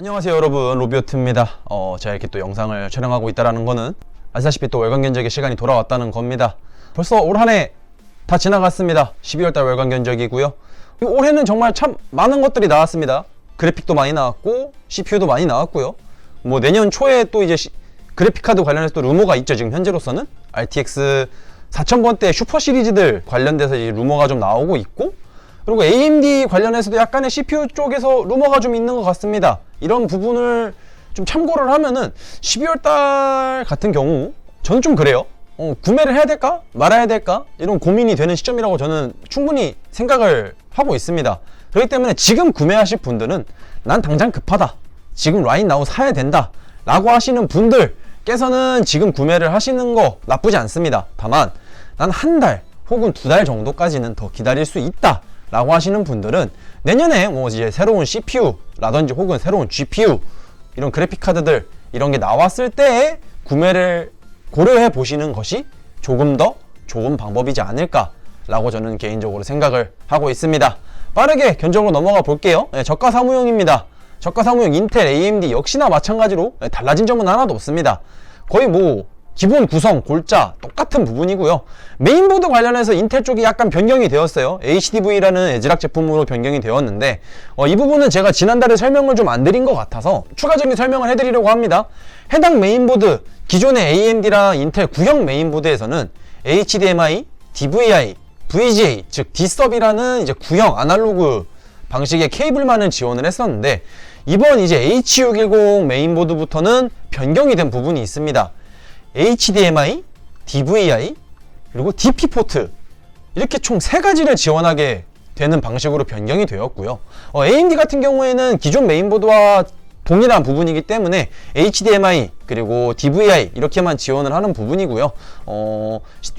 안녕하세요 여러분, 로비오트입니다. 제가 이렇게 또 영상을 촬영하고 있다는 거는 아시다시피 또 월간 견적의 시간이 돌아왔다는 겁니다. 벌써 올 한 해 다 지나갔습니다. 12월달 월간 견적이고요. 올해는 정말 참 많은 것들이 나왔습니다. 그래픽도 많이 나왔고 CPU도 많이 나왔고요. 뭐 내년 초에 또 이제 그래픽카드 관련해서 또 루머가 있죠. 지금 현재로서는 RTX 4000번대 슈퍼 시리즈들 관련돼서 이제 루머가 좀 나오고 있고, 그리고 AMD 관련해서도 약간의 CPU 쪽에서 루머가 좀 있는 것 같습니다. 이런 부분을 좀 참고를 하면은 12월달 같은 경우 저는 좀 그래요. 구매를 해야 될까 말아야 될까 이런 고민이 되는 시점이라고 저는 충분히 생각을 하고 있습니다. 그렇기 때문에 지금 구매하실 분들은 난 당장 급하다, 지금 라인 나우 사야 된다 라고 하시는 분들께서는 지금 구매를 하시는 거 나쁘지 않습니다. 다만 난 한 달 혹은 두 달 정도까지는 더 기다릴 수 있다 라고 하시는 분들은 내년에 뭐 이제 새로운 CPU 라든지 혹은 새로운 GPU 이런 그래픽 카드들 이런 게 나왔을 때 구매를 고려해 보시는 것이 조금 더 좋은 방법이지 않을까 라고 저는 개인적으로 생각을 하고 있습니다. 빠르게 견적으로 넘어가 볼게요. 저가 사무용입니다. 저가 사무용 인텔, AMD 역시나 마찬가지로 달라진 점은 하나도 없습니다. 거의 뭐 기본 구성, 골자 똑같은 부분이고요. 메인보드 관련해서 인텔 쪽이 약간 변경이 되었어요. HDV라는 에즈락 제품으로 변경이 되었는데 이 부분은 제가 지난달에 설명을 좀 안 드린 것 같아서 추가적인 설명을 해드리려고 합니다. 해당 메인보드, 기존의 AMD랑 인텔 구형 메인보드에서는 HDMI, DVI, VGA, 즉 Dsub이라는 이제 구형 아날로그 방식의 케이블만을 지원을 했었는데, 이번 이제 H610 메인보드부터는 변경이 된 부분이 있습니다. HDMI, DVI, 그리고 DP 포트 이렇게 총 3가지를 지원하게 되는 방식으로 변경이 되었고요. AMD 같은 경우에는 기존 메인보드와 동일한 부분이기 때문에 HDMI 그리고 DVI 이렇게만 지원을 하는 부분이고요.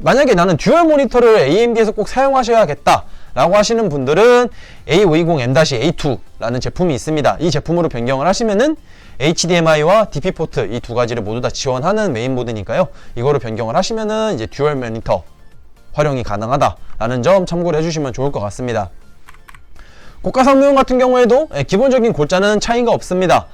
만약에 나는 듀얼 모니터를 AMD에서 꼭 사용하셔야겠다 라고 하시는 분들은 A520M-A2라는 제품이 있습니다. 이 제품으로 변경을 하시면은 HDMI와 DP 포트 이 두 가지를 모두 다 지원하는 메인보드니까요. 이거로 변경을 하시면은 이제 듀얼 모니터 활용이 가능하다라는 점 참고를 해주시면 좋을 것 같습니다. 고가 사무용 같은 경우에도 기본적인 골자는 차이가 없습니다.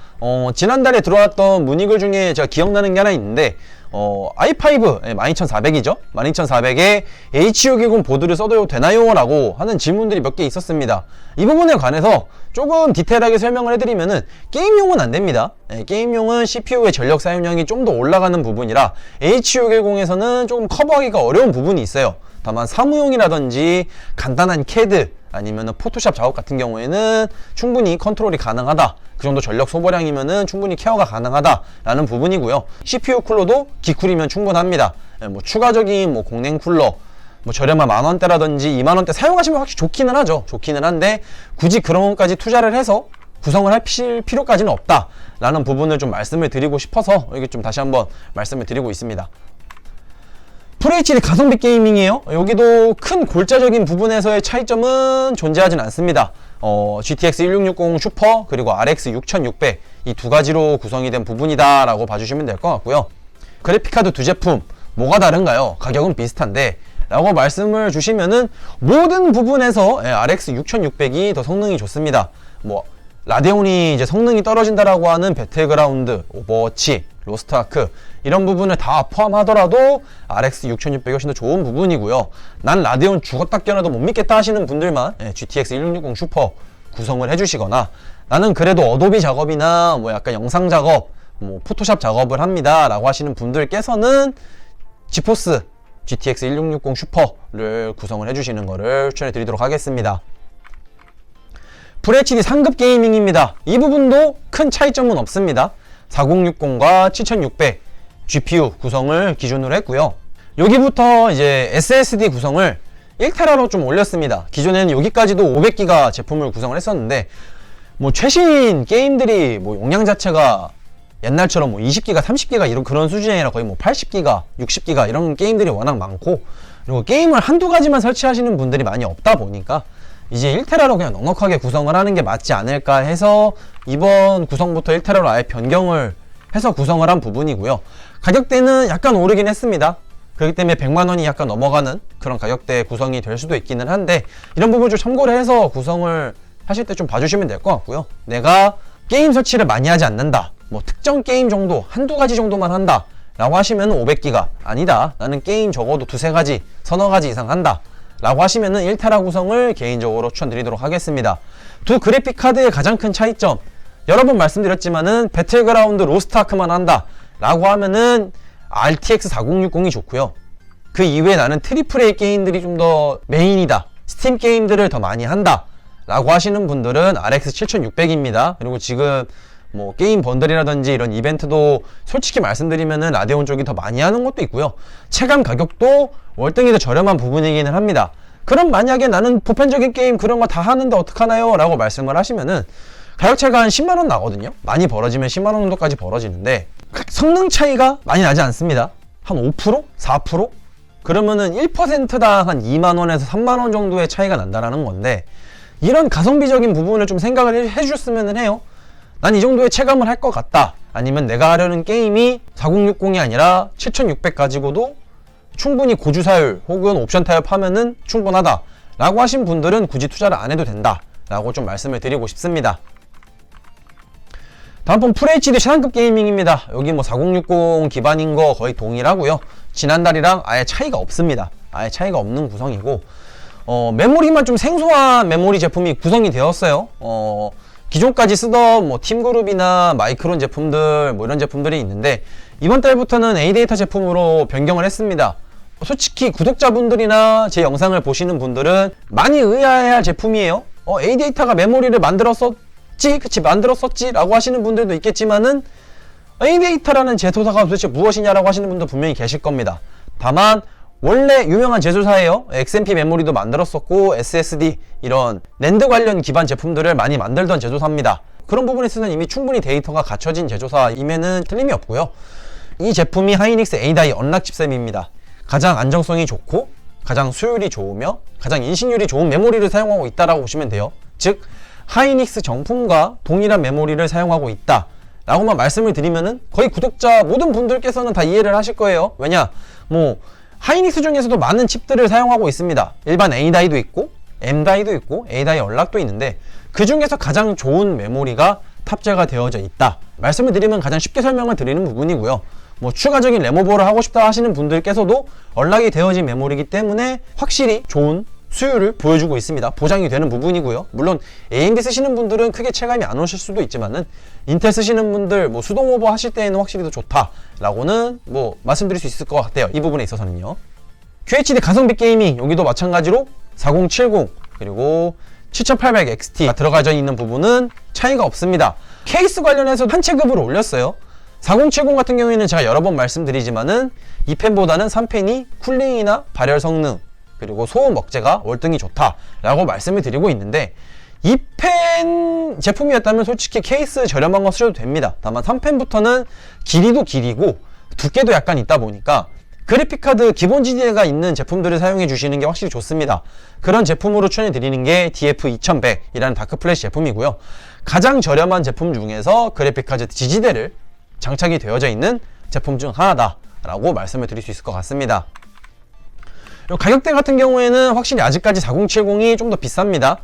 지난달에 들어왔던 문의글 중에 제가 기억나는 게 하나 있는데 i5 12400이죠. 12400에 H610 보드를 써도 되나요? 라고 하는 질문들이 몇 개 있었습니다. 이 부분에 관해서 조금 디테일하게 설명을 해드리면은 게임용은 안 됩니다. 게임용은 CPU의 전력 사용량이 좀 더 올라가는 부분이라 H610에서는 조금 커버하기가 어려운 부분이 있어요. 다만 사무용이라든지 간단한 CAD 아니면 포토샵 작업 같은 경우에는 충분히 컨트롤이 가능하다, 그 정도 전력 소모량이면은 충분히 케어가 가능하다 라는 부분이고요. CPU 쿨러도 기쿨이면 충분합니다. 뭐 추가적인 뭐 공랭 쿨러 뭐 저렴한 10,000원대라든지 20,000원대 사용하시면 확실히 좋기는 하죠. 좋기는 한데 굳이 그런 것까지 투자를 해서 구성을 할 필요까지는 없다 라는 부분을 좀 말씀을 드리고 싶어서 여기 좀 다시 한번 말씀을 드리고 있습니다. FHD 가성비 게이밍이에요. 여기도 큰 골자적인 부분에서의 차이점은 존재하진 않습니다. GTX 1660 슈퍼 그리고 RX 6600 이 두 가지로 구성이 된 부분이다 라고 봐주시면 될 것 같고요. 그래픽카드 두 제품 뭐가 다른가요? 가격은 비슷한데 라고 말씀을 주시면은 모든 부분에서 RX 6600이 더 성능이 좋습니다. 뭐 라데온이 이제 성능이 떨어진다라고 하는 배틀그라운드, 오버워치, 로스트아크 이런 부분을 다 포함하더라도 RX 6600이 훨씬 더 좋은 부분이고요. 난 라데온 죽었다 깨어나도 못 믿겠다 하시는 분들만 GTX 1660 슈퍼 구성을 해주시거나, 나는 그래도 어도비 작업이나 뭐 약간 영상 작업, 뭐 포토샵 작업을 합니다 라고 하시는 분들께서는 지포스 GTX 1660 슈퍼를 구성을 해주시는 것을 추천해 드리도록 하겠습니다. FHD 상급 게이밍입니다. 이 부분도 큰 차이점은 없습니다. 4060과 7600 GPU 구성을 기준으로 했고요. 여기부터 이제 SSD 구성을 1TB로 좀 올렸습니다. 기존에는 여기까지도 500GB 제품을 구성을 했었는데 뭐 최신 게임들이 뭐 용량 자체가 옛날처럼 뭐 20GB, 30GB 이런 그런 수준이 아니라 거의 뭐 80GB, 60GB 이런 게임들이 워낙 많고, 그리고 게임을 한두 가지만 설치하시는 분들이 많이 없다 보니까 이제 1TB로 그냥 넉넉하게 구성을 하는 게 맞지 않을까 해서 이번 구성부터 1TB로 아예 변경을 해서 구성을 한 부분이고요. 가격대는 약간 오르긴 했습니다. 그렇기 때문에 100만원이 약간 넘어가는 그런 가격대 구성이 될 수도 있기는 한데, 이런 부분 좀 참고를 해서 구성을 하실 때 좀 봐주시면 될 것 같고요. 내가 게임 설치를 많이 하지 않는다, 뭐 특정 게임 정도 한두 가지 정도만 한다 라고 하시면 500기가, 아니다 나는 게임 적어도 두세 가지 서너 가지 이상 한다 라고 하시면은 1테라 구성을 개인적으로 추천드리도록 하겠습니다. 두 그래픽카드의 가장 큰 차이점, 여러 번 말씀드렸지만은 배틀그라운드 로스트아크만 한다 라고 하면은 RTX 4060이 좋고요. 그 이외에 나는 트리플 A 게임들이 좀 더 메인이다, 스팀 게임들을 더 많이 한다 라고 하시는 분들은 RX 7600입니다. 그리고 지금 뭐 게임 번들이라든지 이런 이벤트도 솔직히 말씀드리면은 라데온 쪽이 더 많이 하는 것도 있고요. 체감 가격도 월등히 더 저렴한 부분이기는 합니다. 그럼 만약에 나는 보편적인 게임 그런 거 다 하는데 어떡하나요? 라고 말씀을 하시면은 가격차가 한 10만원 나거든요. 많이 벌어지면 10만원 정도까지 벌어지는데 성능 차이가 많이 나지 않습니다. 한 5%? 4%? 그러면은 1%당 한 2만원에서 3만원 정도의 차이가 난다라는 건데, 이런 가성비적인 부분을 좀 생각을 해주셨으면 해요. 난 이 정도의 체감을 할 것 같다, 아니면 내가 하려는 게임이 4060이 아니라 7600 가지고도 충분히 고주사율 혹은 옵션 타협하면은 충분하다 라고 하신 분들은 굳이 투자를 안 해도 된다 라고 좀 말씀을 드리고 싶습니다. 다음번 FHD 최상급 게이밍입니다. 여기 뭐 4060 기반인 거 거의 동일하고요. 지난달이랑 아예 차이가 없습니다. 아예 차이가 없는 구성이고, 메모리만 좀 생소한 메모리 제품이 구성이 되었어요. 기존까지 쓰던 뭐 팀그룹이나 마이크론 제품들 뭐 이런 제품들이 있는데, 이번 달부터는 A데이터 제품으로 변경을 했습니다. 솔직히 구독자분들이나 제 영상을 보시는 분들은 많이 의아해할 제품이에요. A데이터가 메모리를 만들었었지 라고 하시는 분들도 있겠지만은, A데이터라는 제조사가 도대체 무엇이냐라고 하시는 분도 분명히 계실 겁니다. 다만 원래 유명한 제조사예요. XMP 메모리도 만들었었고 SSD 이런 낸드 관련 기반 제품들을 많이 만들던 제조사입니다. 그런 부분에 있어서는 이미 충분히 데이터가 갖춰진 제조사임에는 틀림이 없고요. 이 제품이 하이닉스 A다이 언락 칩셋입니다. 가장 안정성이 좋고 가장 수율이 좋으며 가장 인식률이 좋은 메모리를 사용하고 있다라고 보시면 돼요. 즉 하이닉스 정품과 동일한 메모리를 사용하고 있다 라고만 말씀을 드리면은 거의 구독자 모든 분들께서는 다 이해를 하실 거예요. 왜냐, 뭐 하이닉스 중에서도 많은 칩들을 사용하고 있습니다. 일반 A다이도 있고 M다이도 있고 A다이 언락도 있는데, 그 중에서 가장 좋은 메모리가 탑재가 되어져 있다 말씀을 드리면 가장 쉽게 설명을 드리는 부분이고요. 뭐 추가적인 레모버를 하고 싶다 하시는 분들께서도 언락이 되어진 메모리이기 때문에 확실히 좋은 수율을 보여주고 있습니다. 보장이 되는 부분이고요. 물론 AMD 쓰시는 분들은 크게 체감이 안 오실 수도 있지만은 인텔 쓰시는 분들 뭐 수동 오버 하실 때에는 확실히 더 좋다 라고는 뭐 말씀드릴 수 있을 것 같아요. 이 부분에 있어서는요. QHD 가성비 게이밍, 여기도 마찬가지로 4070 그리고 7800XT가 들어가져 있는 부분은 차이가 없습니다. 케이스 관련해서 한 체급으로 올렸어요. 4070 같은 경우에는 제가 여러 번 말씀드리지만은 2펜보다는 3펜이 쿨링이나 발열 성능 그리고 소음 억제가 월등히 좋다라고 말씀을 드리고 있는데, 2펜 제품이었다면 솔직히 케이스 저렴한 거 쓰셔도 됩니다. 다만 3펜부터는 길이도 길이고 두께도 약간 있다 보니까 그래픽카드 기본 지대가 있는 제품들을 사용해 주시는 게 확실히 좋습니다. 그런 제품으로 추천해 드리는 게 DF2100이라는 다크플래시 제품이고요. 가장 저렴한 제품 중에서 그래픽카드 지지대를 장착이 되어져 있는 제품 중 하나다 라고 말씀을 드릴 수 있을 것 같습니다. 가격대 같은 경우에는 확실히 아직까지 4070이 좀 더 비쌉니다.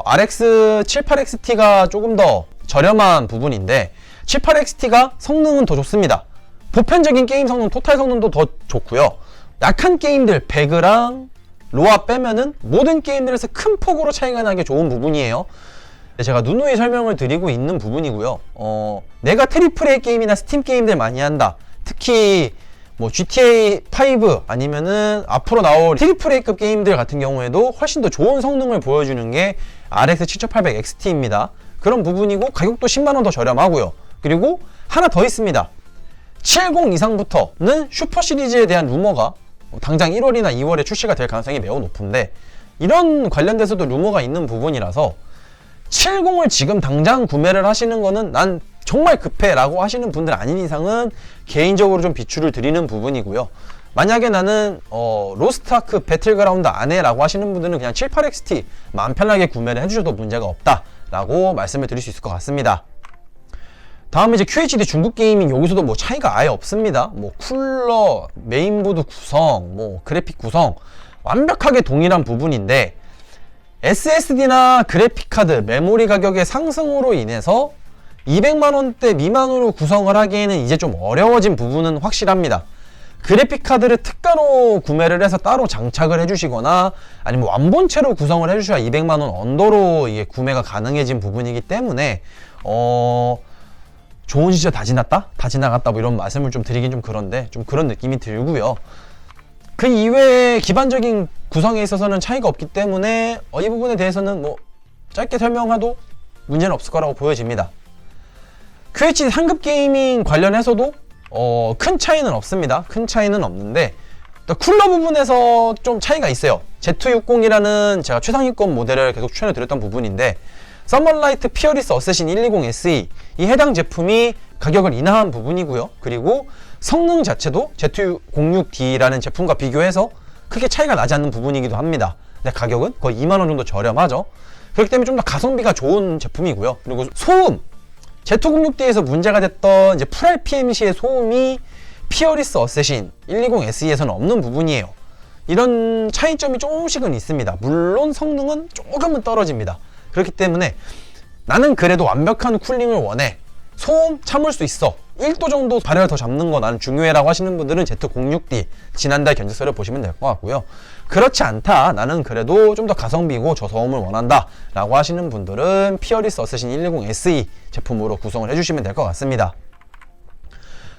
RX 78XT가 조금 더 저렴한 부분인데 78XT가 성능은 더 좋습니다. 보편적인 게임 성능, 토탈 성능도 더 좋고요. 약한 게임들, 배그랑 로아 빼면은 모든 게임들에서 큰 폭으로 차이가 나게 좋은 부분이에요. 제가 누누이 설명을 드리고 있는 부분이고요. 내가 트리플 A 게임이나 스팀 게임들 많이 한다. 특히 뭐 GTA 5 아니면은 앞으로 나올 트리플 A급 게임들 같은 경우에도 훨씬 더 좋은 성능을 보여주는 게 RX 7800XT입니다. 그런 부분이고 가격도 10만원 더 저렴하고요. 그리고 하나 더 있습니다. 70 이상부터는 슈퍼 시리즈에 대한 루머가 당장 1월이나 2월에 출시가 될 가능성이 매우 높은데, 이런 관련돼서도 루머가 있는 부분이라서 70을 지금 당장 구매를 하시는 거는 난 정말 급해 라고 하시는 분들 아닌 이상은 개인적으로 좀 비추를 드리는 부분이고요. 만약에 나는 로스트아크 배틀그라운드 안 해 라고 하시는 분들은 그냥 78XT 마음 편하게 구매를 해주셔도 문제가 없다 라고 말씀을 드릴 수 있을 것 같습니다. 다음은 이제 QHD 중국 게이밍, 여기서도 뭐 차이가 아예 없습니다. 뭐 쿨러, 메인보드 구성, 뭐 그래픽 구성 완벽하게 동일한 부분인데, SSD나 그래픽카드, 메모리 가격의 상승으로 인해서 200만원대 미만으로 구성을 하기에는 이제 좀 어려워진 부분은 확실합니다. 그래픽카드를 특가로 구매를 해서 따로 장착을 해주시거나 아니면 완본체로 구성을 해주셔야 200만원 언더로 이게 구매가 가능해진 부분이기 때문에 좋은 시절 다 지났다? 다 지나갔다 뭐 이런 말씀을 좀 드리긴 좀 그런데 좀 그런 느낌이 들고요. 그 이외에 기반적인 구성에 있어서는 차이가 없기 때문에 이 부분에 대해서는 뭐 짧게 설명해도 문제는 없을 거라고 보여집니다. QHD 상급 게이밍 관련해서도 큰 차이는 없습니다. 큰 차이는 없는데 쿨러 부분에서 좀 차이가 있어요. Z60이라는 제가 최상위권 모델을 계속 추천해 드렸던 부분인데 서머라이트 피어리스 어쌔신 120 SE 이 해당 제품이 가격을 인하한 부분이고요. 그리고 성능 자체도 Z06D라는 제품과 비교해서 크게 차이가 나지 않는 부분이기도 합니다. 근데 가격은 거의 2만원 정도 저렴하죠. 그렇기 때문에 좀 더 가성비가 좋은 제품이고요. 그리고 소음 Z06D에서 문제가 됐던 이제 풀RPMC의 소음이 피어리스 어쌔신 120 SE에서는 없는 부분이에요. 이런 차이점이 조금씩은 있습니다. 물론 성능은 조금은 떨어집니다. 그렇기 때문에 나는 그래도 완벽한 쿨링을 원해. 소음 참을 수 있어. 1도 정도 발열을 더 잡는 거 나는 중요해라고 하시는 분들은 Z06D 지난달 견적서를 보시면 될 것 같고요. 그렇지 않다. 나는 그래도 좀 더 가성비고 저소음을 원한다 라고 하시는 분들은 피어리스 어쌔신 120 SE 제품으로 구성을 해주시면 될 것 같습니다.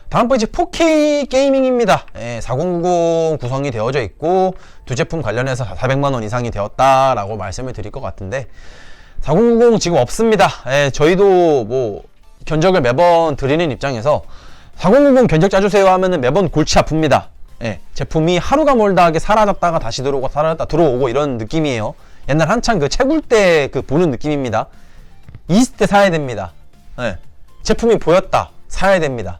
다음번 이제 4K 게이밍입니다. 4090 구성이 되어져 있고 두 제품 관련해서 400만원 이상이 되었다라고 말씀을 드릴 것 같은데 4090 지금 없습니다. 저희도 뭐 견적을 매번 드리는 입장에서 4090 견적 짜주세요 하면은 매번 골치 아픕니다. 제품이 하루가 멀다하게 사라졌다가 다시 들어오고 사라졌다 들어오고 이런 느낌이에요. 옛날 한창 그 채굴 때 그 보는 느낌입니다. 있을 때 사야 됩니다. 제품이 보였다 사야 됩니다.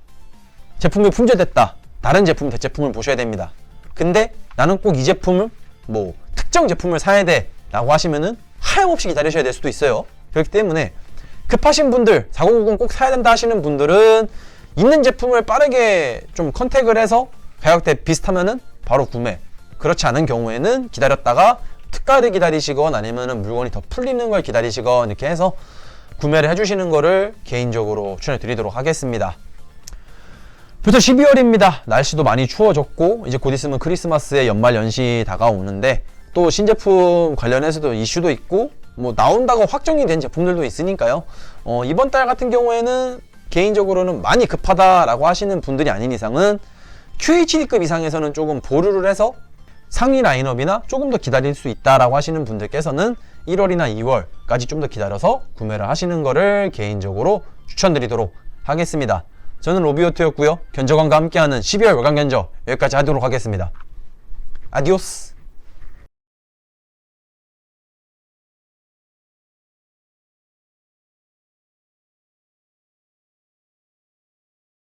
제품이 품절됐다 다른 제품 대제품을 보셔야 됩니다. 근데 나는 꼭 이 제품을 뭐 특정 제품을 사야 돼 라고 하시면은 하염없이 기다리셔야 될 수도 있어요. 그렇기 때문에 급하신 분들 4090 꼭 사야 된다 하시는 분들은 있는 제품을 빠르게 좀 컨택을 해서 가격대 비슷하면은 바로 구매, 그렇지 않은 경우에는 기다렸다가 특가를 기다리시건 아니면은 물건이 더 풀리는 걸 기다리시건 이렇게 해서 구매를 해주시는 거를 개인적으로 추천해 드리도록 하겠습니다. 벌써 12월입니다. 날씨도 많이 추워졌고 이제 곧 있으면 크리스마스의 연말 연시 다가오는데 또 신제품 관련해서도 이슈도 있고 뭐 나온다고 확정이 된 제품들도 있으니까요. 이번 달 같은 경우에는 개인적으로는 많이 급하다라고 하시는 분들이 아닌 이상은 QHD급 이상에서는 조금 보류를 해서 상위 라인업이나 조금 더 기다릴 수 있다라고 하시는 분들께서는 1월이나 2월까지 좀 더 기다려서 구매를 하시는 거를 개인적으로 추천드리도록 하겠습니다. 저는 로비오트였고요. 견적왕과 함께하는 12월 월간 견적 여기까지 하도록 하겠습니다. 아디오스.